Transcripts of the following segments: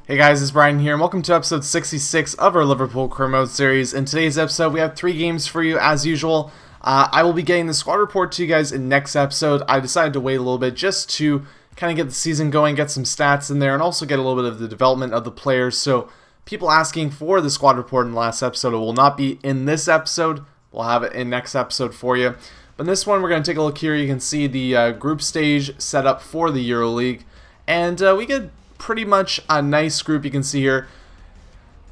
Hey guys, it's Brian here, and welcome to episode 66 of our Liverpool Career Mode series. In today's episode, we have 3 games for you as usual. I will be getting the squad report to you guys in next episode. I decided to wait a little bit just to kind of get the season going, get some stats in there, and also get a little bit of the development of the players. So, people asking for the squad report in the last episode, it will not be in this episode. We'll have it in next episode for you. But in this one, we're going to take a look here. You can see the group stage set up for the EuroLeague. And we get pretty much a nice group. You can see here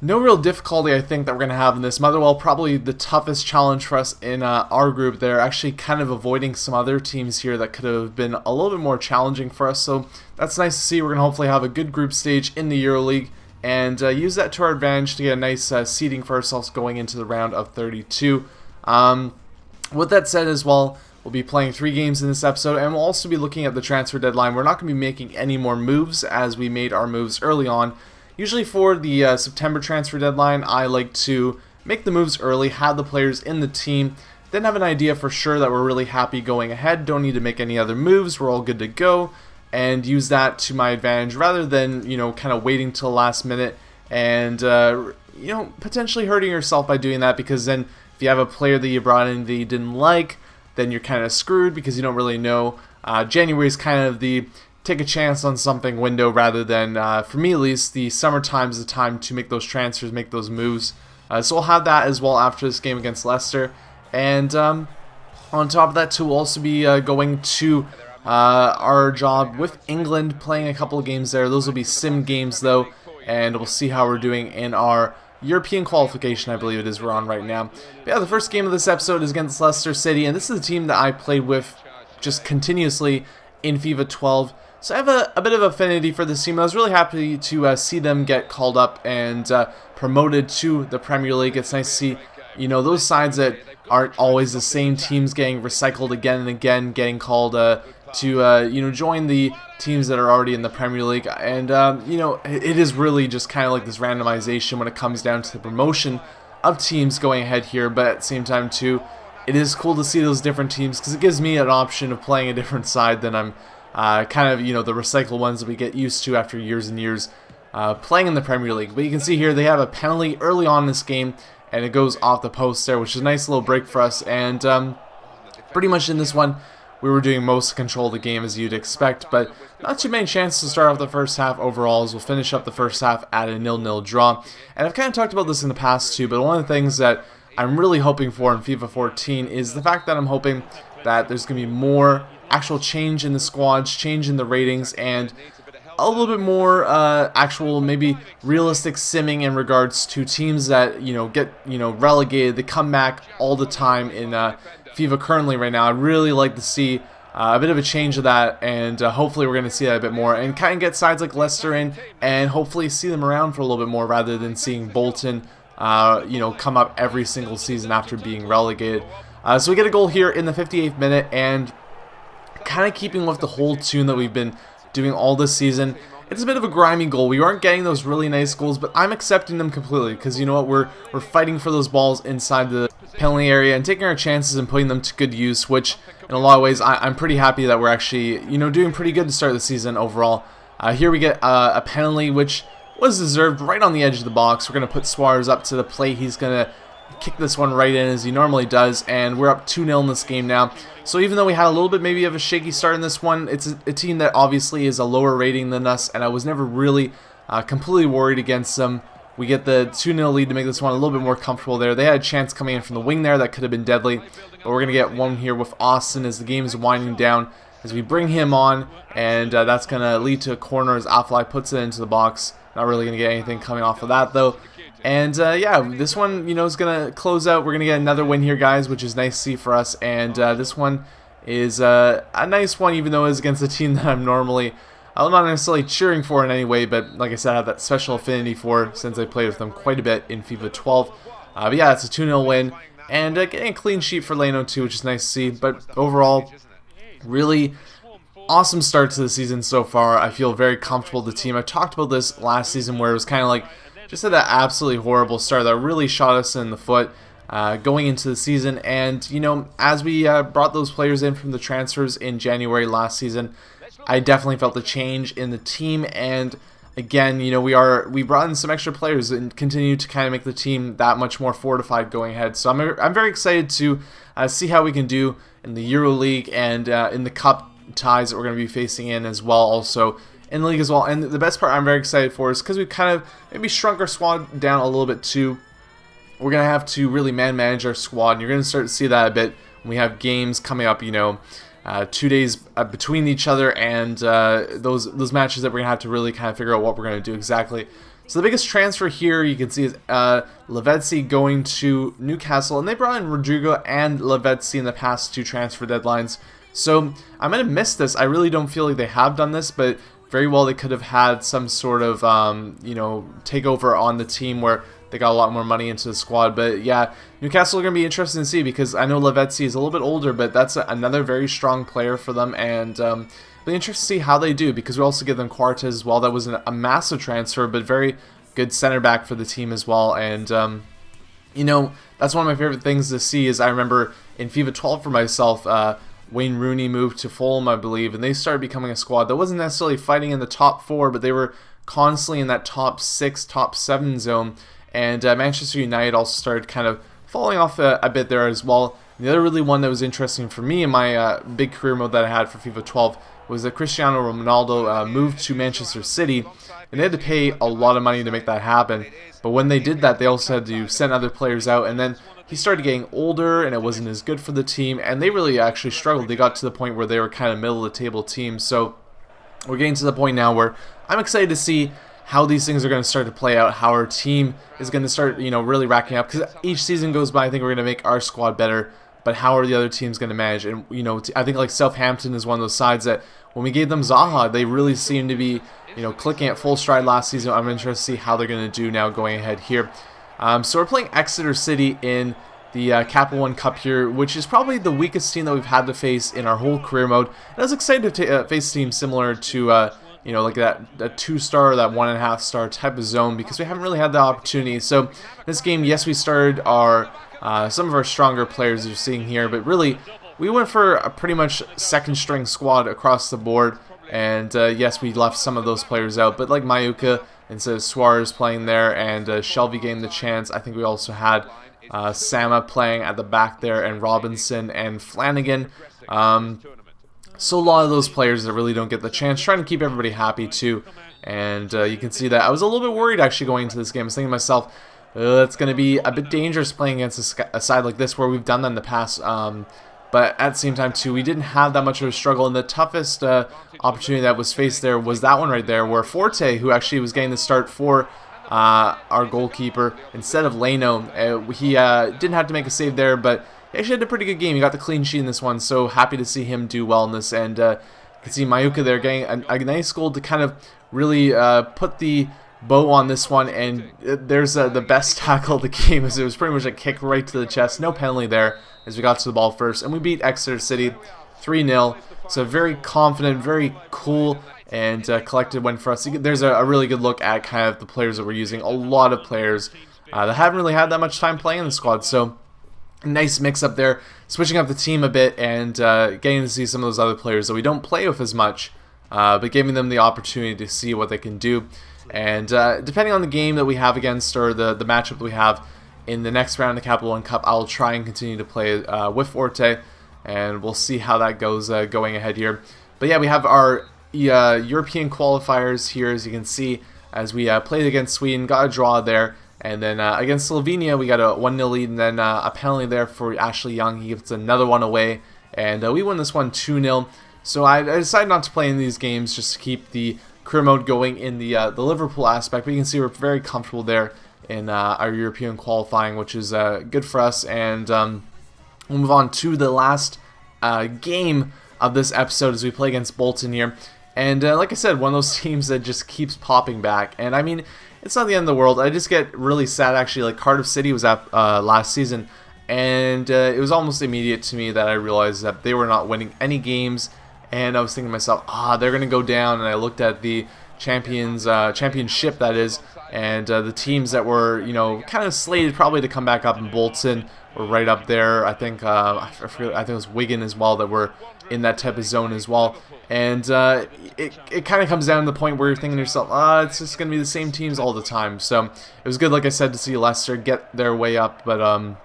no real difficulty I think that we're going to have in this. Motherwell probably the toughest challenge for us in our group. They're actually kind of avoiding some other teams here that could have been a little bit more challenging for us, so that's nice to see. We're going to hopefully have a good group stage in the EuroLeague and use that to our advantage to get a nice seeding for ourselves going into the round of 32. With that said as well, we'll be playing 3 games in this episode, and we'll also be looking at the transfer deadline. We're not going to be making any more moves as we made our moves early on. Usually for the September transfer deadline, I like to make the moves early, have the players in the team, then have an idea for sure that we're really happy going ahead, don't need to make any other moves, we're all good to go, and use that to my advantage rather than, you know, kind of waiting till last minute and, you know, potentially hurting yourself by doing that, because then if you have a player that you brought in that you didn't like, then you're kind of screwed because you don't really know. January is kind of the take a chance on something window rather than, for me at least, the summertime is the time to make those transfers, make those moves. So we'll have that as well after this game against Leicester. And on top of that too, we'll also be going to our job with England, playing a couple of games there. Those will be sim games though, and we'll see how we're doing in our European qualification, I believe it is, we're on right now. But yeah, the first game of this episode is against Leicester City, and this is a team that I played with just continuously in FIFA 12. So I have a bit of affinity for this team. I was really happy to see them get called up and promoted to the Premier League. It's nice to see, you know, those sides that aren't always the same teams getting recycled again and again, getting called to you know, join the teams that are already in the Premier League. And you know, it is really just kind of like this randomization when it comes down to the promotion of teams going ahead here. But at the same time too, it is cool to see those different teams because it gives me an option of playing a different side than I'm kind of, you know, the recycled ones that we get used to after years and years playing in the Premier League. But you can see here they have a penalty early on in this game, and it goes off the post there, which is a nice little break for us. And pretty much in this one, we were doing most control of the game as you'd expect, but not too many chances to start off the first half overall, as we'll finish up the first half at a 0-0 draw. And I've kind of talked about this in the past too, but one of the things that I'm really hoping for in FIFA 14 is the fact that I'm hoping that there's going to be more actual change in the squads, change in the ratings, and a little bit more actual, maybe realistic simming in regards to teams that, you know, get, you know, relegated. They come back all the time in FIFA currently right now. I'd really like to see a bit of a change of that, and hopefully we're going to see that a bit more and kind of get sides like Leicester in and hopefully see them around for a little bit more rather than seeing Bolton you know, come up every single season after being relegated. So we get a goal here in the 58th minute, and kind of keeping with the whole tune that we've been doing all this season. It's a bit of a grimy goal. We aren't getting those really nice goals, but I'm accepting them completely because, you know what, we're fighting for those balls inside the penalty area and taking our chances and putting them to good use, which in a lot of ways I'm pretty happy that we're actually, you know, doing pretty good to start the season overall. Here we get a penalty which was deserved right on the edge of the box. We're going to put Suarez up to the plate. He's going to kick this one right in as he normally does, and we're up 2-0 in this game now. So even though we had a little bit maybe of a shaky start in this one, it's a team that obviously is a lower rating than us, and I was never really completely worried against them. We get the 2-0 lead to make this one a little bit more comfortable there. They had a chance coming in from the wing there that could have been deadly, but we're going to get one here with Austin as the game is winding down as we bring him on, and that's going to lead to a corner as Afly puts it into the box. Not really going to get anything coming off of that though. And yeah, this one, you know, is going to close out. We're going to get another win here, guys, which is nice to see for us. And this one is a nice one, even though it's against a team that I'm not necessarily cheering for in any way. But like I said, I have that special affinity for since I played with them quite a bit in FIFA 12. But yeah, it's a 2-0 win. And getting a clean sheet for Leno too, which is nice to see. But overall, really awesome start to the season so far. I feel very comfortable with the team. I talked about this last season where it was kind of like just had that absolutely horrible start that really shot us in the foot going into the season. And, you know, as we brought those players in from the transfers in January last season, I definitely felt the change in the team, and again, we brought in some extra players and continue to kind of make the team that much more fortified going ahead. So I'm very excited to see how we can do in the EuroLeague and in the cup ties that we're going to be facing in as well, also in the league as well. And the best part I'm very excited for is because we've kind of maybe shrunk our squad down a little bit too. We're going to have to really manage our squad, and you're going to start to see that a bit when we have games coming up, 2 days between each other, and those matches that we're going to have to really kind of figure out what we're going to do exactly. So the biggest transfer here you can see is Lavezzi going to Newcastle, and they brought in Rodrigo and Lavezzi in the past 2 transfer deadlines. So I'm going to miss this. I really don't feel like they have done this, but very well they could have had some sort of takeover on the team where they got a lot more money into the squad. But yeah, Newcastle are going to be interesting to see, because I know Lavezzi is a little bit older, but that's another very strong player for them, and be interested to see how they do, because we also give them Quartes as well. That wasn't a massive transfer, but very good center back for the team as well. And that's one of my favorite things to see. Is I remember in FIFA 12 for myself, Wayne Rooney moved to Fulham, I believe, and they started becoming a squad that wasn't necessarily fighting in the top 4, but they were constantly in that top 6, top 7 zone. And Manchester United also started kind of falling off a bit there as well. And the other really one that was interesting for me in my big career mode that I had for FIFA 12 was that Cristiano Ronaldo moved to Manchester City, and they had to pay a lot of money to make that happen. But when they did that, they also had to send other players out, and then he started getting older, and it wasn't as good for the team, and they really actually struggled. They got to the point where they were kind of middle of the table team. So we're getting to the point now where I'm excited to see how these things are going to start to play out, how our team is going to start, really racking up. Because each season goes by, I think we're going to make our squad better, but how are the other teams going to manage? And, I think like Southampton is one of those sides that when we gave them Zaha, they really seemed to be, clicking at full stride last season. I'm interested to see how they're going to do now going ahead here. So we're playing Exeter City in the Capital One Cup here, which is probably the weakest team that we've had to face in our whole career mode. And I was excited to face a team similar to like that 2-star or that 1.5-star type of zone, because we haven't really had the opportunity. So this game, yes, we started our some of our stronger players you're seeing here, but really we went for a pretty much second string squad across the board. And yes, we left some of those players out, but like Mayuka instead of Suarez playing there, and Shelby getting the chance. I think we also had Asamoah playing at the back there, and Robinson and Flanagan. So a lot of those players that really don't get the chance, trying to keep everybody happy too. And you can see that I was a little bit worried actually going into this game. I was thinking to myself, it's going to be a bit dangerous playing against a side like this where we've done that in the past. But at the same time too, we didn't have that much of a struggle, and the toughest opportunity that was faced there was that one right there, where Forte, who actually was getting the start for our goalkeeper instead of Leno, he didn't have to make a save there, but he actually had a pretty good game. He got the clean sheet in this one, so happy to see him do well in this. And you can see Mayuka there getting a nice goal to kind of really put the bow on this one. And there's the best tackle of the game, as it was pretty much a kick right to the chest. No penalty there as we got to the ball first. And we beat Exeter City 3-0. So very confident, very cool, and collected win for us. There's a really good look at kind of the players that we're using. A lot of players that haven't really had that much time playing in the squad. So nice mix up there, switching up the team a bit, and getting to see some of those other players that we don't play with as much, but giving them the opportunity to see what they can do. And depending on the game that we have against, or the matchup that we have in the next round of the Capital One Cup, I'll try and continue to play with Forte, and we'll see how that goes going ahead here. But yeah, we have our European qualifiers here, as you can see, as we played against Sweden, got a draw there. And then against Slovenia, we got a 1-0 lead, and then a penalty there for Ashley Young. He gets another one away, and we won this one 2-0. So I decided not to play in these games, just to keep the career mode going in the Liverpool aspect. But you can see we're very comfortable there in our European qualifying, which is good for us. And we'll move on to the last game of this episode as we play against Bolton here. And like I said, one of those teams that just keeps popping back. And I mean, it's not the end of the world. I just get really sad, actually. Like, Cardiff City was at last season, and it was almost immediate to me that I realized that they were not winning any games. And I was thinking to myself, they're going to go down. And I looked at the championship, that is, and the teams that were, you know, kind of slated probably to come back up in Bolton were right up there. I think I forget, I think it was Wigan as well that were in that type of zone as well. And it kind of comes down to the point where you're thinking to yourself, it's just going to be the same teams all the time. So it was good, like I said, to see Leicester get their way up, but at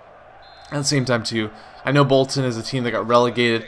the same time too, I know Bolton is a team that got relegated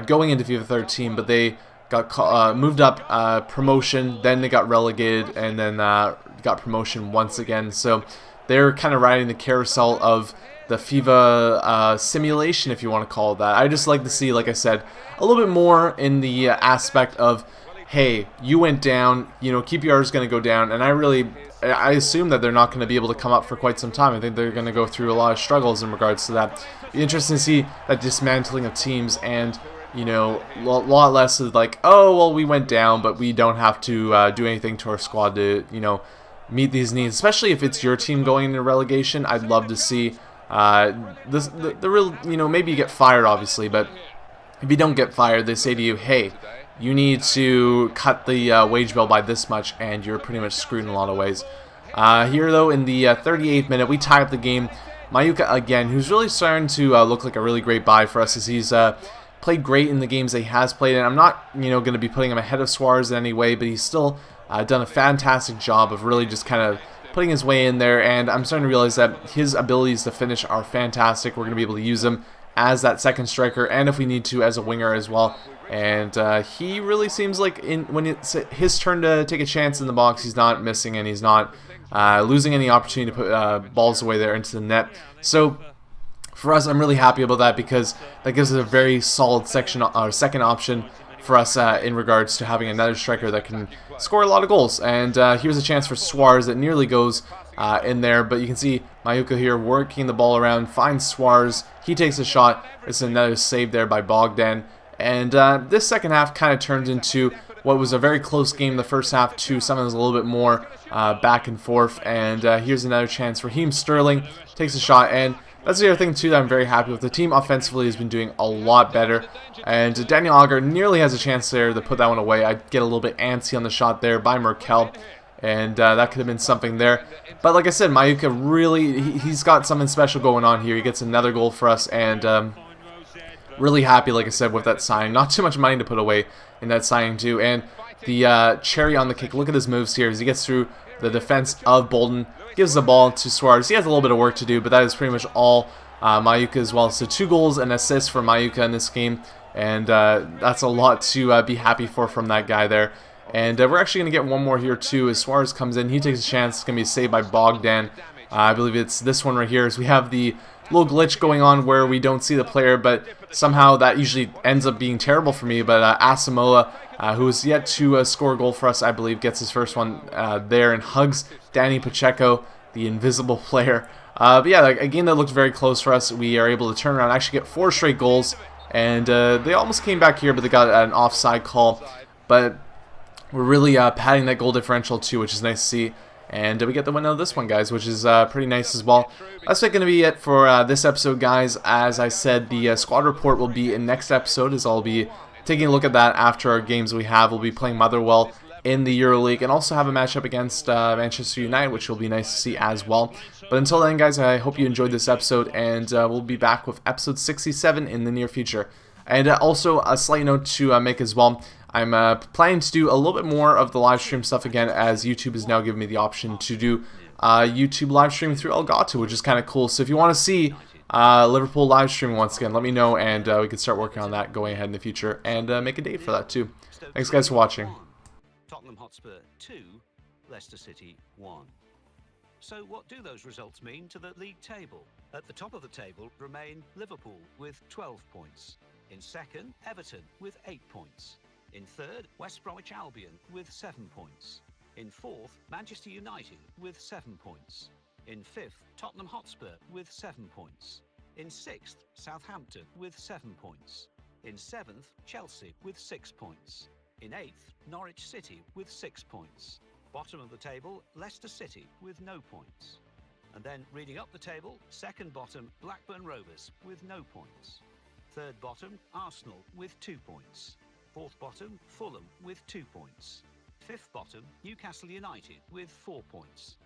going into FIFA 13, but they got moved up promotion, then they got relegated, and then got promotion once again. So they're kind of riding the carousel of the FIFA simulation, if you want to call it that. I just like to see, like I said, a little bit more in the aspect of, hey, you went down, you know, QPR is going to go down, and I assume that they're not going to be able to come up for quite some time. I think they're going to go through a lot of struggles in regards to that. Be interesting to see that dismantling of teams, and, you know, a lot less of like, oh, well, we went down, but we don't have to do anything to our squad to, you know, meet these needs. Especially if it's your team going into relegation, I'd love to see the real, you know, maybe you get fired, obviously, but if you don't get fired, they say to you, hey, you need to cut the wage bill by this much, and you're pretty much screwed in a lot of ways. Here, though, in the 38th minute, we tie up the game. Mayuka, again, who's really starting to look like a really great buy for us, as he's played great in the games that he has played, and I'm not, you know, going to be putting him ahead of Suarez in any way, but he's still done a fantastic job of really just kind of putting his way in there, and I'm starting to realize that his abilities to finish are fantastic. We're going to be able to use him as that second striker, and if we need to, as a winger as well. And he really seems like when it's his turn to take a chance in the box, he's not missing, and he's not losing any opportunity to put balls away there into the net. So for us, I'm really happy about that, because that gives us a very solid second option for us in regards to having another striker that can score a lot of goals. And here's a chance for Suarez that nearly goes in there, but you can see Mayuka here working the ball around, finds Suarez, he takes a shot. It's another save there by Bogdan. And this second half kind of turns into what was a very close game the first half to something that was a little bit more back and forth. And here's another chance. Raheem Sterling takes a shot, and that's the other thing too that I'm very happy with. The team offensively has been doing a lot better, and Daniel Agger nearly has a chance there to put that one away. I get a little bit antsy on the shot there by Merkel, and that could have been something there. But like I said, Mayuka really, he's got something special going on here. He gets another goal for us, and really happy, like I said, with that signing. Not too much money to put away in that signing too. And the cherry on the cake, look at his moves here as he gets through the defense of Bolton, gives the ball to Suarez. He has a little bit of work to do, but that is pretty much all Mayuka as well. So 2 goals and assists for Mayuka in this game, and that's a lot to be happy for from that guy there. And we're actually going to get one more here too as Suarez comes in. He takes a chance. It's going to be saved by Bogdan. I believe it's this one right here, as we have the little glitch going on where we don't see the player, but somehow that usually ends up being terrible for me. But Asamoah, who is yet to score a goal for us, I believe, gets his first one there and hugs Danny Pacheco, the invisible player. But yeah, like, a game that looked very close for us. We are able to turn around, actually get 4 straight goals, and they almost came back here, but they got an offside call. But we're really padding that goal differential too, which is nice to see. And we get the win out of this one, guys, which is pretty nice as well. That's going to be it for this episode, guys. As I said, the squad report will be in next episode, as I'll be taking a look at that after our games we have. We'll be playing Motherwell in the EuroLeague and also have a matchup against Manchester United, which will be nice to see as well. But until then, guys, I hope you enjoyed this episode, and we'll be back with episode 67 in the near future. And also a slight note to make as well. I'm planning to do a little bit more of the live stream stuff again, as YouTube has now given me the option to do YouTube live streaming through Elgato, which is kind of cool. So if you want to see Liverpool live streaming once again, let me know, and we can start working on that going ahead in the future, and make a date for that too. Thanks, guys, for watching. Tottenham Hotspur 2, Leicester City 1. So what do those results mean to the league table? At the top of the table remain Liverpool with 12 points. In second, Everton with 8 points. In third, West Bromwich Albion with 7 points. In fourth, Manchester United with 7 points. In fifth, Tottenham Hotspur with 7 points. In sixth, Southampton with 7 points. In seventh, Chelsea with 6 points. In eighth, Norwich City with 6 points. Bottom of the table, Leicester City with no points. And then reading up the table, second bottom, Blackburn Rovers with no points. Third bottom, Arsenal with 2 points. Fourth bottom, Fulham with 2 points. Fifth bottom, Newcastle United with 4 points.